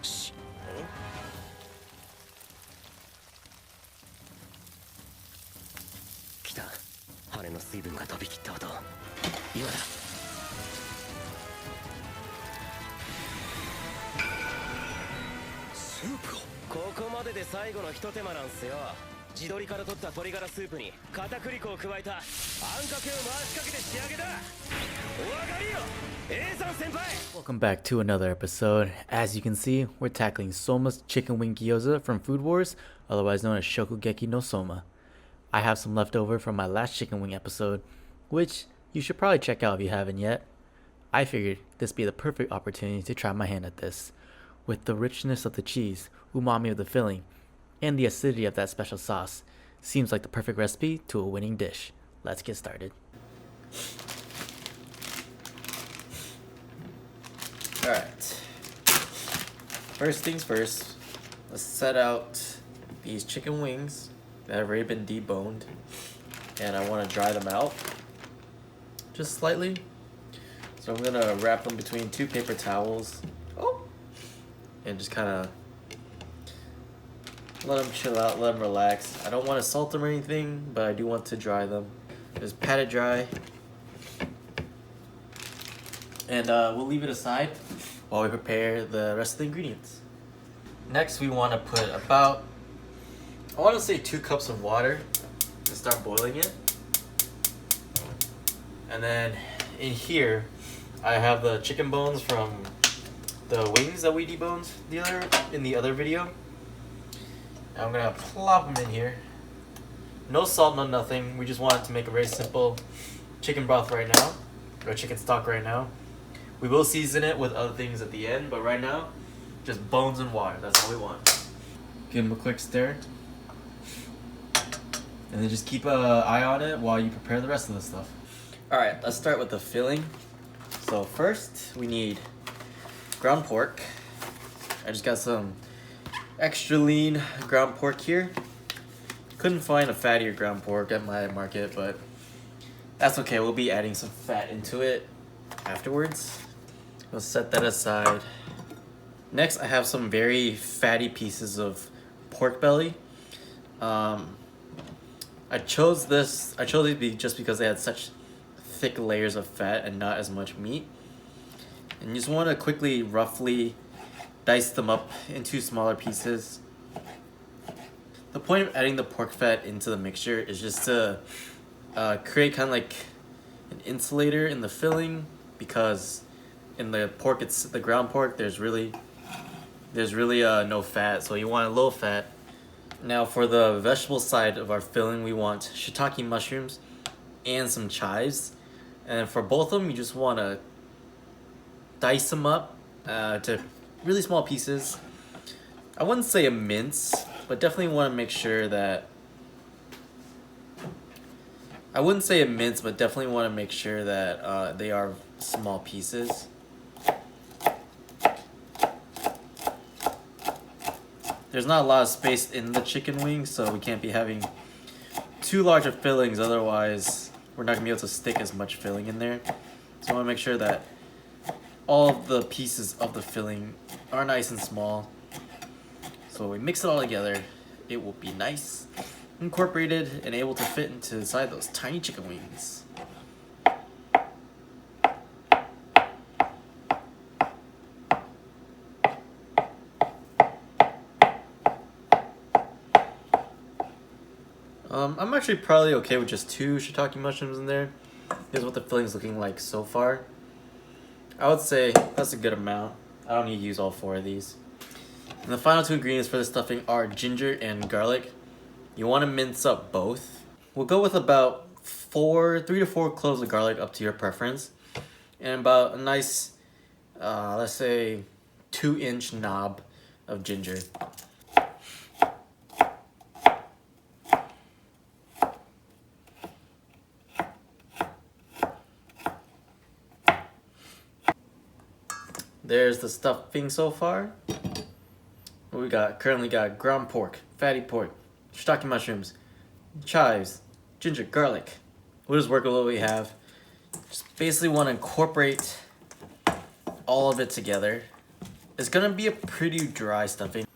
来た。羽の水分が飛び切った音。今だ。スープを。ここまでで最後の一手間なんすよ。地鶏から取った鶏ガラスープに片栗粉を加えたあんかけを回しかけて仕上げだ。お分かりよ、Eizan-Senpai! Welcome back to another episode. As you can see, we're tackling Soma's chicken wing gyoza from Food Wars, otherwise known as Shokugeki no Soma. I have some left over from my last chicken wing episode, which you should probably check out if you haven't yet. I figured this would be the perfect opportunity to try my hand at this. With the richness of the cheese, umami of the filling, and the acidity of that special sauce, seems like the perfect recipe to a winning dish. Let's get started. Alright, first things first, let's set out these chicken wings that have already been deboned, and I want to dry them out just slightly. So I'm going to wrap them between two paper towels and just kind of let them chill out, let them relax. I don't want to salt them or anything, but I do want to dry them. Just pat it dry. And we'll leave it aside while we prepare the rest of the ingredients. Next, we want to put about, I want to say 2 cups of water and start boiling it. And then in here, I have the chicken bones from the wings that we deboned in the other video. And I'm gonna plop them in here. No salt, no nothing. We just wanted to make a very simple chicken broth right now, or chicken stock right now. We will season it with other things at the end, but right now, just bones and water. That's all we want. Give them a quick stir. And then just keep an eye on it while you prepare the rest of the stuff. Alright, let's start with the filling. So first, we need ground pork. I just got some extra lean ground pork here. Couldn't find a fattier ground pork at my market, but that's okay. We'll be adding some fat into it afterwards. We'll set that aside. Next, I have some very fatty pieces of pork belly. I chose these just because they had such thick layers of fat and not as much meat. And you just want to quickly, roughly dice them up into smaller pieces. The point of adding the pork fat into the mixture is just to create kind of like an insulator in the filling, because in the pork, it's the ground pork, there's really no fat, so you want a low fat. Now for the vegetable side of our filling, we want shiitake mushrooms and some chives. And for both of them, you just want to dice them up to really small pieces. I wouldn't say a mince, but definitely want to make sure that they are small pieces. There's not a lot of space in the chicken wings, so we can't be having too large of fillings, otherwise we're not going to be able to stick as much filling in there. So I want to make sure that all of the pieces of the filling are nice and small. So when we mix it all together, it will be nice, incorporated, and able to fit inside those tiny chicken wings. I'm actually probably okay with just 2 shiitake mushrooms in there. Here's what the filling's looking like so far. I would say that's a good amount. I don't need to use all 4 of these. And the final 2 ingredients for the stuffing are ginger and garlic. You want to mince up both. We'll go with about 3 to 4 cloves of garlic, up to your preference. And about a nice, let's say 2-inch knob of ginger. There's the stuffing so far. What we got? Currently got ground pork, fatty pork, shiitake mushrooms, chives, ginger, garlic. We'll just work with what we have. Just basically want to incorporate all of it together It's gonna be a pretty dry stuffing.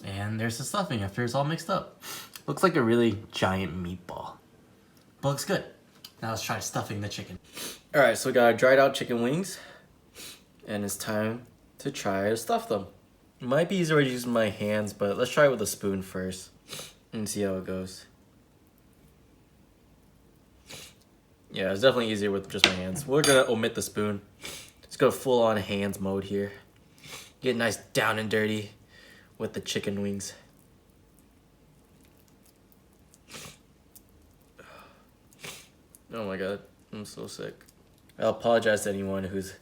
And there's the stuffing after it's all mixed up. Looks like a really giant meatball. But looks good. Now let's try stuffing the chicken. Alright, so we got our dried out chicken wings. And it's time to try to stuff them. It might be easier to use my hands, but let's try it with a spoon first. And see how it goes. Yeah, it's definitely easier with just my hands. We're gonna omit the spoon. Let's go full on hands mode here. Get nice down and dirty with the chicken wings. Oh my god, I'm so sick. I apologize to anyone who's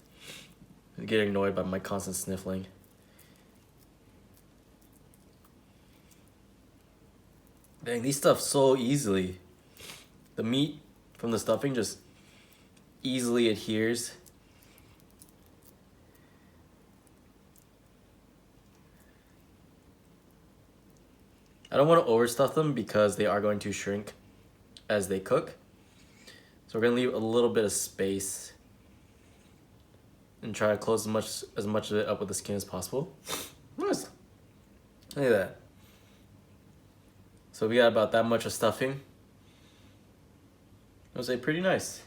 getting annoyed by my constant sniffling. Dang, these stuff so easily. The meat from the stuffing just easily adheres. I don't want to overstuff them because they are going to shrink as they cook. So we're gonna leave a little bit of space and try to close as much of it up with the skin as possible. Nice. Look at that. So we got about that much of stuffing. I would say pretty nice.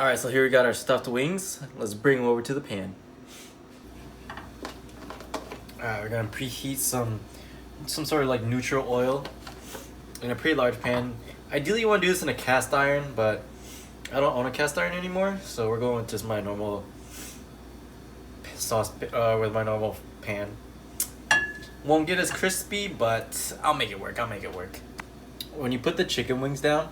Alright, so here we got our stuffed wings. Let's bring them over to the pan. Alright, we're gonna preheat some sort of like neutral oil in a pretty large pan. Ideally you want to do this in a cast iron, but I don't own a cast iron anymore, so we're going with just my normal sauce with my normal pan. Won't get as crispy, but I'll make it work. When you put the chicken wings down,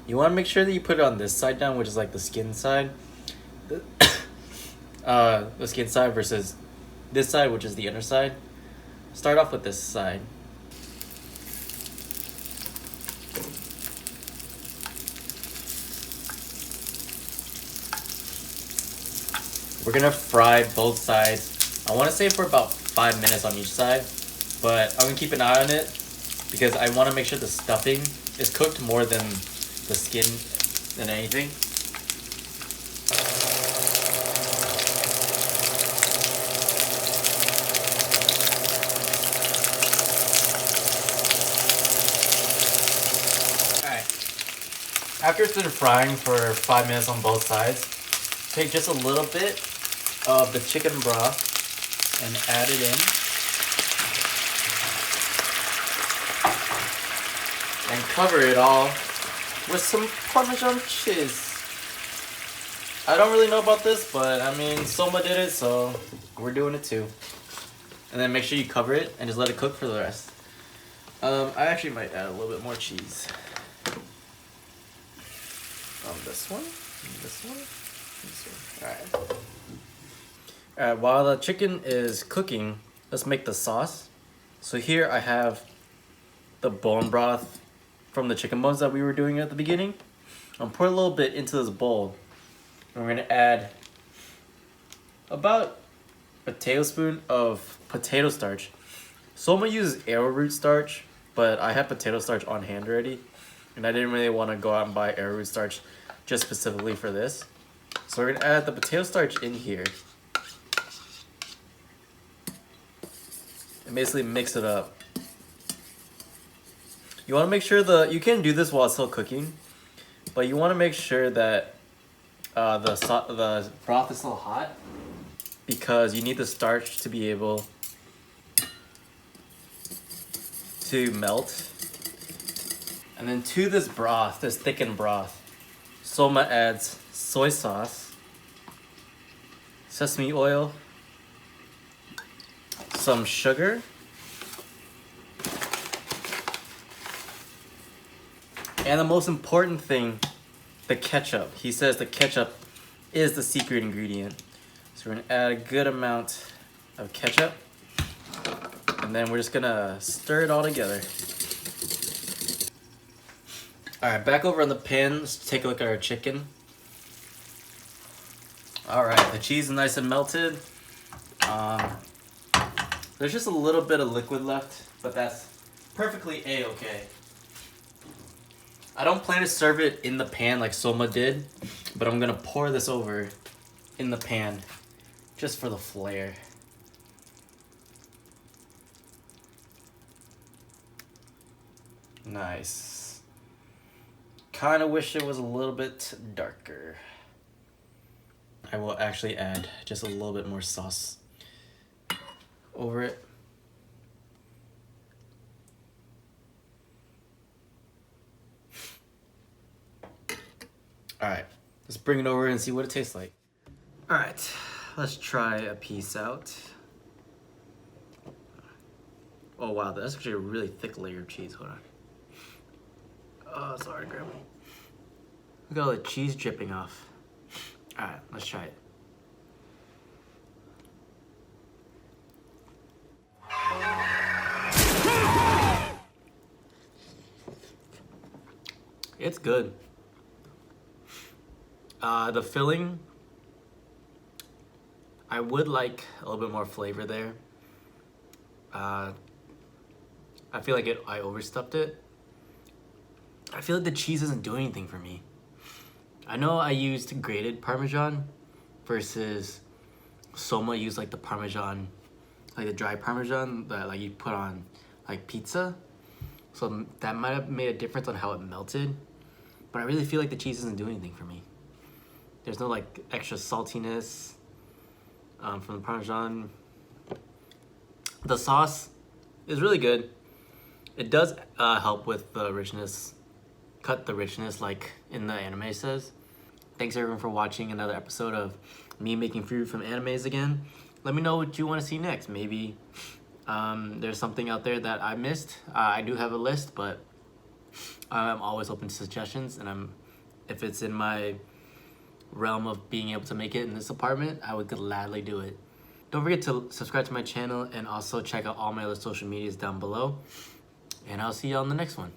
you want to make sure that you put it on this side down, which is like the skin side. The skin side versus this side, which is the inner side. Start off with this side. We're gonna fry both sides. I want to say for about 5 minutes on each side, but I'm gonna keep an eye on it because I want to make sure the stuffing is cooked more than the skin than anything. Alright. After it's been frying for 5 minutes on both sides, take just a little bit of the chicken broth and add it in. And cover it all with some parmesan cheese. I don't really know about this, but I mean, Soma did it, so we're doing it too. And then make sure you cover it and just let it cook for the rest. I actually might add a little bit more cheese. This one, this one, this one. Alright. Alright, while the chicken is cooking, let's make the sauce. So here I have the bone broth from the chicken bones that we were doing at the beginning. I'm pouring a little bit into this bowl. And we're gonna add about a tablespoon of potato starch. Soma uses arrowroot starch, but I have potato starch on hand already. And I didn't really want to go out and buy arrowroot starch just specifically for this. So we're gonna add the potato starch in here. And basically mix it up. You want to make sure you can do this while it's still cooking, but you want to make sure that the broth is still hot because you need the starch to be able to melt. And then to this broth, this thickened broth, Soma adds soy sauce, sesame oil, some sugar, and the most important thing, the ketchup. He says the ketchup is the secret ingredient. So we're gonna add a good amount of ketchup, and then we're just gonna stir it all together. Alright, back over on the pan, let's take a look at our chicken. Alright, the cheese is nice and melted. There's just a little bit of liquid left, but that's perfectly a-okay. I don't plan to serve it in the pan like Soma did, but I'm gonna pour this over in the pan just for the flair. Nice. Kind of wish it was a little bit darker. I will actually add just a little bit more sauce over it. Alright, let's bring it over and see what it tastes like. Alright, let's try a piece out. Oh wow, that's actually a really thick layer of cheese. Hold on. Oh, sorry, Grandma. Look at all the cheese dripping off. Alright, let's try it. It's good. The filling, I would like a little bit more flavor there. I feel like I overstuffed it. I feel like the cheese isn't doing anything for me. I know I used grated Parmesan versus Soma used like the Parmesan, like the dry Parmesan that like you put on like pizza. So that might have made a difference on how it melted. But I really feel like the cheese isn't doing anything for me. There's no like extra saltiness from the Parmesan. The sauce is really good. It does help with the richness, cut the richness like in the anime says. Thanks everyone for watching another episode of me making food from animes again. Let me know what you want to see next. Maybe there's something out there that I missed. I do have a list, but I'm always open to suggestions, and if it's in my realm of being able to make it in this apartment, I would gladly do it. Don't forget to subscribe to my channel and also check out all my other social medias down below. And I'll see you on the next one.